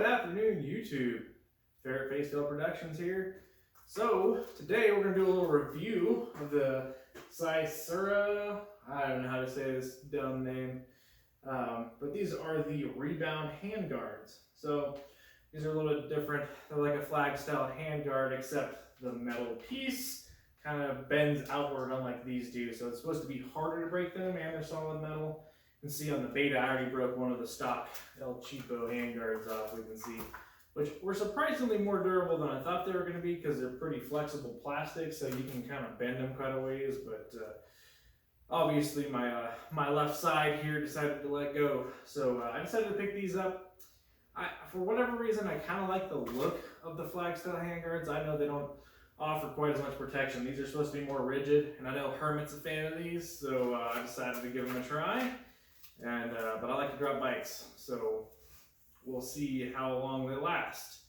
afternoon, YouTube. Ferret Face Tail Productions here. So, today we're going to do a little review of the Cycra, I don't know how to say this dumb name, but these are the Rebound handguards. So, these are a little bit different. They're like a flag style handguard, except the metal piece kind of bends outward unlike these do. So it's supposed to be harder to break them, and they're solid metal. You can see on the beta, I already broke one of the stock El Cheapo handguards off, we can see, which were surprisingly more durable than I thought they were going to be because they're pretty flexible plastic, so you can kind of bend them quite a ways. But obviously my left side here decided to let go, so I decided to pick these up. For whatever reason, I kind of like the look of the flag style handguards. I know they don't offer quite as much protection. These are supposed to be more rigid, and I know Hermit's a fan of these, so I decided to give them a try. And but I like to drop bikes, so we'll see how long they last.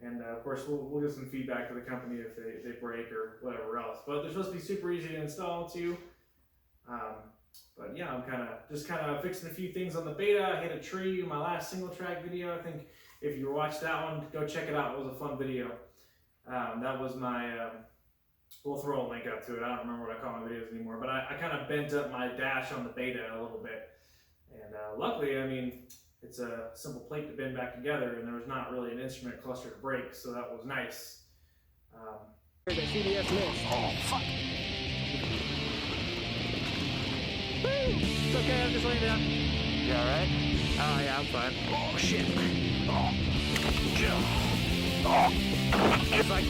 And of course, we'll give some feedback to the company if they break or whatever else. But they're supposed to be super easy to install too. But yeah, I'm just kind of fixing a few things on the beta. I hit a tree in my last single track video. I think if you watched that one, go check it out. It was a fun video. That was my, we'll throw a link up to it. I don't remember what I call my videos anymore, but I kind of bent up my dash on the beta a little bit. And luckily, I mean, it's a simple plate to bend back together, and there was not really an instrument cluster to break, so that was nice. There's a CBS list. Oh, fuck. It's okay, I'm just laying down. You alright? Oh, yeah, I'm fine. Oh, shit. Oh. Oh. It's like...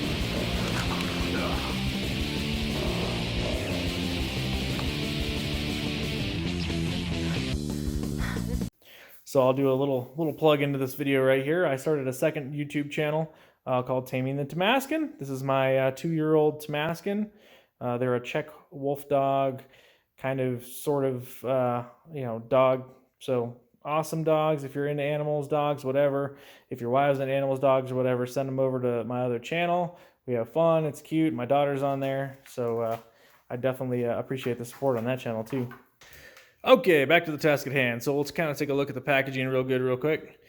So I'll do a little plug into this video right here. I started a second YouTube channel called Taming the Tamascan. This is my 2-year-old Tamascan. They're a Czech wolf dog, kind of, sort of, dog. So awesome dogs. If you're into animals, dogs, whatever. If your wife's into animals, dogs, or whatever, send them over to my other channel. We have fun. It's cute. My daughter's on there. So I definitely appreciate the support on that channel too. Okay, back to the task at hand. So let's kind of take a look at the packaging real quick.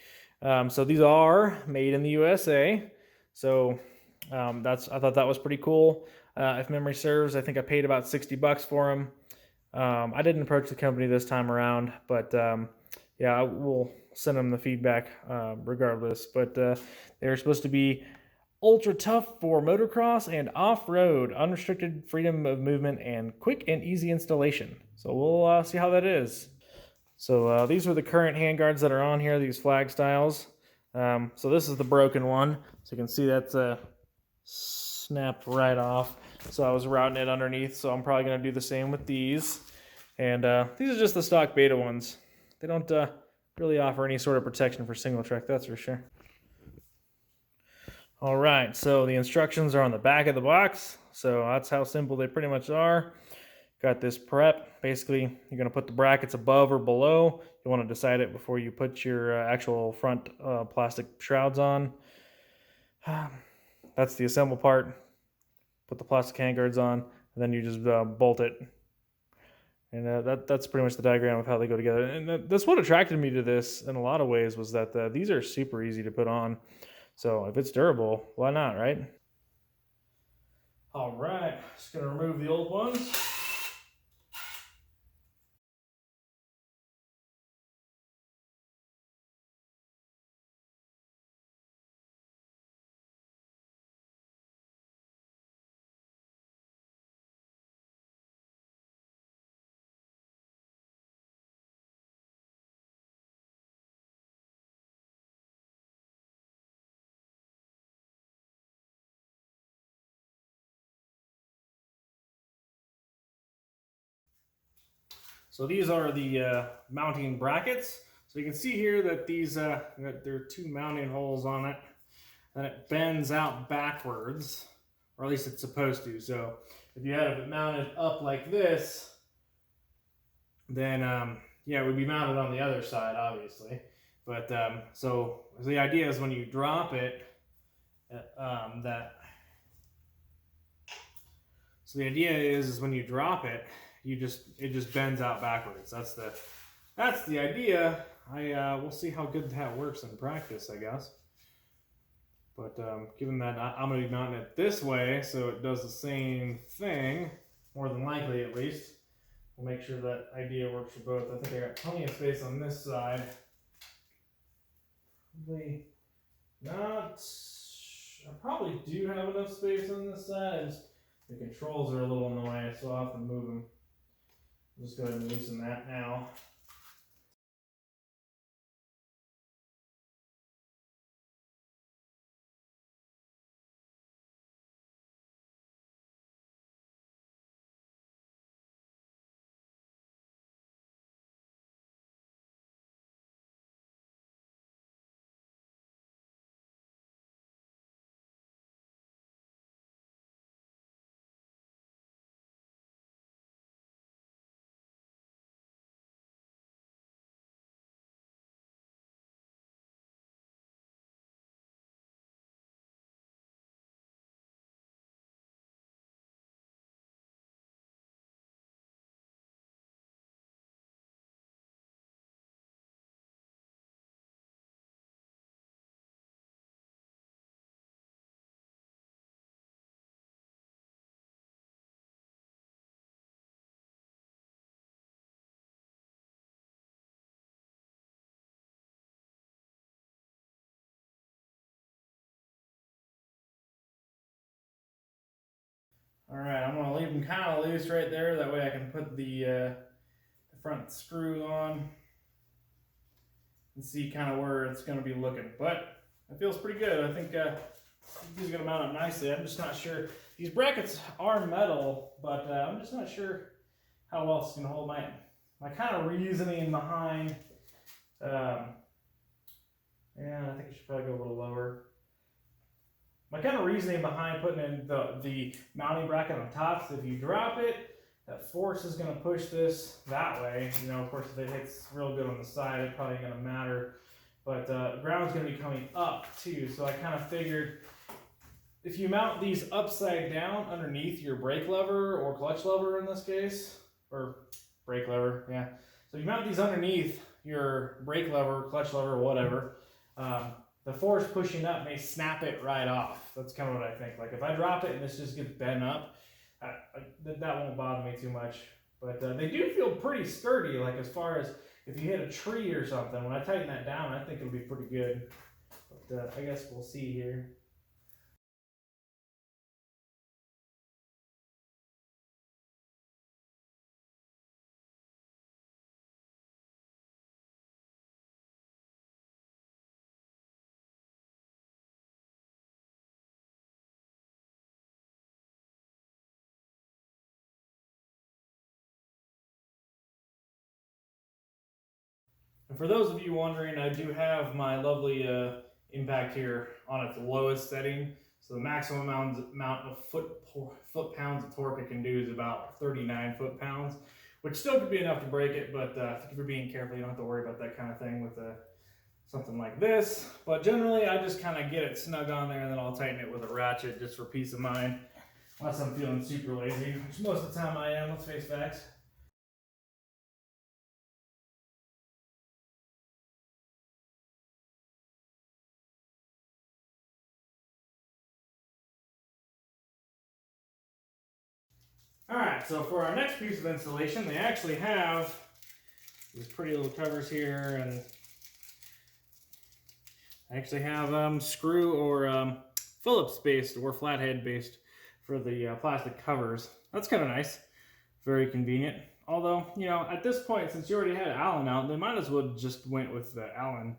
So these are made in the USA. So I thought that was pretty cool. If memory serves, I think I paid about $60 for them. I didn't approach the company this time around, but yeah, we'll send them the feedback regardless. But they're supposed to be ultra tough for motocross and off-road, unrestricted freedom of movement, and quick and easy installation. So we'll see how that is. So these are the current handguards that are on here, these flag styles. So this is the broken one. So you can see that's snapped right off. So I was routing it underneath, so I'm probably going to do the same with these. And these are just the stock beta ones. They don't really offer any sort of protection for single track, that's for sure. All right, so the instructions are on the back of the box. So that's how simple they pretty much are. Got this prep. Basically, you're going to put the brackets above or below. You want to decide it before you put your actual front plastic shrouds on. That's the assemble part. Put the plastic handguards on, and then you just bolt it. And that's pretty much the diagram of how they go together. And that's what attracted me to this in a lot of ways, was that these are super easy to put on. So if it's durable, why not, right? All right, just gonna remove the old ones. So these are the mounting brackets. So you can see here that these, there are 2 mounting holes on it, and it bends out backwards, or at least it's supposed to. So if you had it mounted up like this, then yeah, it would be mounted on the other side, obviously. But so the idea is when you drop it, so the idea is when you drop it, it just bends out backwards. That's the idea. We'll see how good that works in practice, I guess. But given that I'm going to be mounting it this way, so it does the same thing, more than likely at least, we'll make sure that idea works for both. I think I got plenty of space on this side. Probably not. I probably do have enough space on this side. The controls are a little in the way, so I'll have to move them. I'll just go ahead and loosen that now. All right, I'm gonna leave them kind of loose right there. That way I can put the front screw on and see kind of where it's gonna be looking. But it feels pretty good. I think these are gonna mount up nicely. I'm just not sure. These brackets are metal, but I'm just not sure how well it's gonna hold. My kind of reasoning behind, yeah, I think I should probably go a little lower. My kind of reasoning behind putting in the mounting bracket on top is if you drop it, that force is going to push this that way. You know, of course, if it hits real good on the side, it's probably going to matter. But the ground's going to be coming up too, so I kind of figured if you mount these upside down underneath your brake lever or clutch lever in this case, or brake lever, yeah. So you mount these underneath your brake lever, clutch lever, whatever. The force pushing up may snap it right off. That's kind of what I think. Like if I drop it and this just gets bent up, that won't bother me too much. But they do feel pretty sturdy, like as far as if you hit a tree or something. When I tighten that down, I think it'll be pretty good. But I guess we'll see here. And for those of you wondering, I do have my lovely impact here on its lowest setting. So the maximum amount of foot-pounds of torque it can do is about 39 foot-pounds, which still could be enough to break it, but I think if you're being careful, you don't have to worry about that kind of thing with something like this. But generally, I just kind of get it snug on there, and then I'll tighten it with a ratchet just for peace of mind, unless I'm feeling super lazy, which most of the time I am, let's face facts. Alright, so for our next piece of installation, they actually have these pretty little covers here, and I actually have screw or Phillips based or flathead based for the plastic covers. That's kind of nice, very convenient. Although, you know, at this point, since you already had Allen out, they might as well just went with the Allen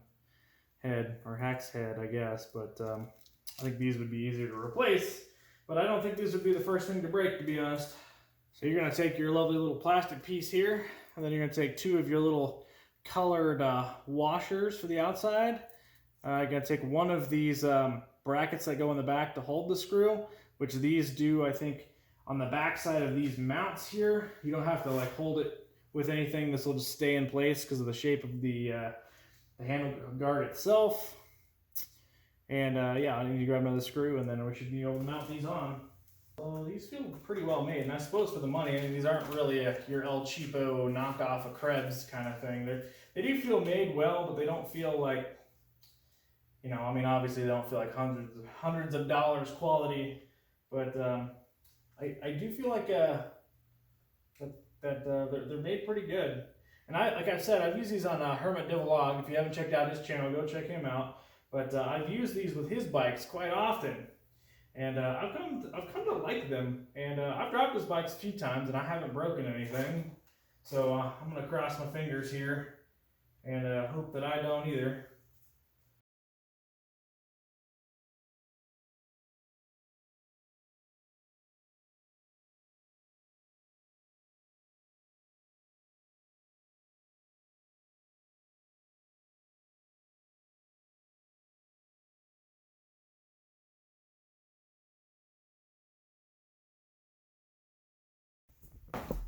head or hex head, I guess. But I think these would be easier to replace. But I don't think these would be the first thing to break, to be honest. So you're going to take your lovely little plastic piece here, and then you're going to take two of your little colored washers for the outside. You're going to take one of these brackets that go in the back to hold the screw, which these do, I think, on the back side of these mounts here. You don't have to like hold it with anything. This will just stay in place because of the shape of the handle guard itself. And yeah, I need to grab another screw, and then we should be able to mount these on. Well, these feel pretty well made, and I suppose for the money, I mean, these aren't really your El Cheapo knockoff of Krebs kind of thing. They do feel made well, but they don't feel like, You know, I mean, obviously they don't feel like hundreds of dollars quality, but I do feel like they're made pretty good. And like I said, I've used these on Hermit Devlog. If you haven't checked out his channel, go check him out. But I've used these with his bikes quite often, and I've come to like them. And I've dropped his bikes a few times, and I haven't broken anything. So I'm gonna cross my fingers here and hope that I don't either.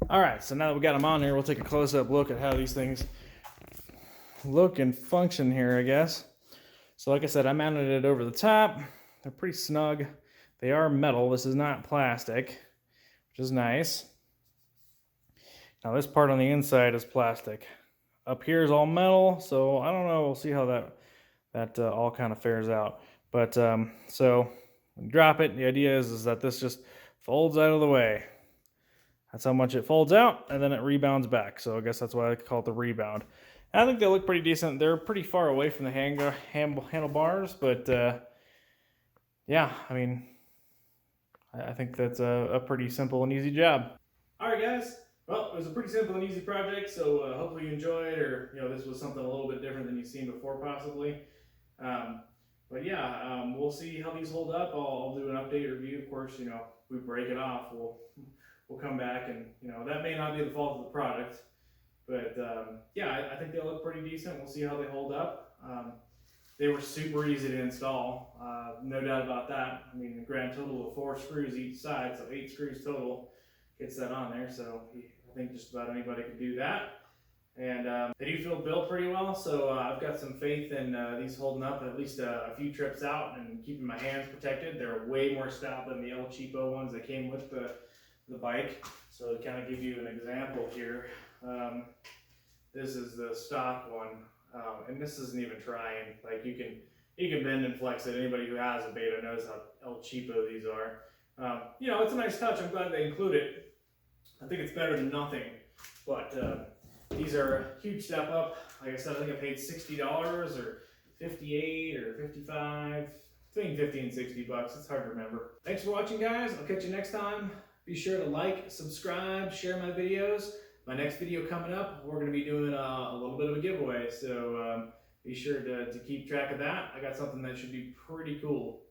All right, so now that we got them on here, we'll take a close-up look at how these things look and function here, I guess. So like I said, I mounted it over the top. They're pretty snug. They are metal. This is not plastic, which is nice. Now this part on the inside is plastic. Up here is all metal, so I don't know. We'll see how that all kind of fares out. But so when you drop it, the idea is that this just folds out of the way. That's how much it folds out, and then it rebounds back. So I guess that's why I call it the rebound. And I think they look pretty decent. They're pretty far away from the handlebars, but yeah, I mean, I think that's a pretty simple and easy job. All right, guys. Well, it was a pretty simple and easy project, so hopefully you enjoyed, or this was something a little bit different than you've seen before, possibly. But yeah, we'll see how these hold up. I'll do an update review. Of course, if we break it off, we'll come back, and that may not be the fault of the product, but yeah, I think they look pretty decent. We'll see how they hold up. They were super easy to install, no doubt about that. I mean, the grand total of 4 screws each side, so 8 screws total gets that on there. So I think just about anybody could do that. And they do feel built pretty well, so I've got some faith in these holding up at least a few trips out and keeping my hands protected. They're way more stout than the El Cheapo ones that came with the bike. So to kind of give you an example here, this is the stock one, and this isn't even trying. Like you can bend and flex it. Anybody who has a Beta knows how El Cheapo these are. It's a nice touch. I'm glad they include it. I think it's better than nothing, but these are a huge step up. Like I said, I think I paid $60 or $58 or $55, between $50 and $60. It's hard to remember. Thanks for watching, guys. I'll catch you next time. Be sure to like, subscribe, share my videos. My next video coming up, we're going to be doing a little bit of a giveaway, so be sure to keep track of that. I got something that should be pretty cool.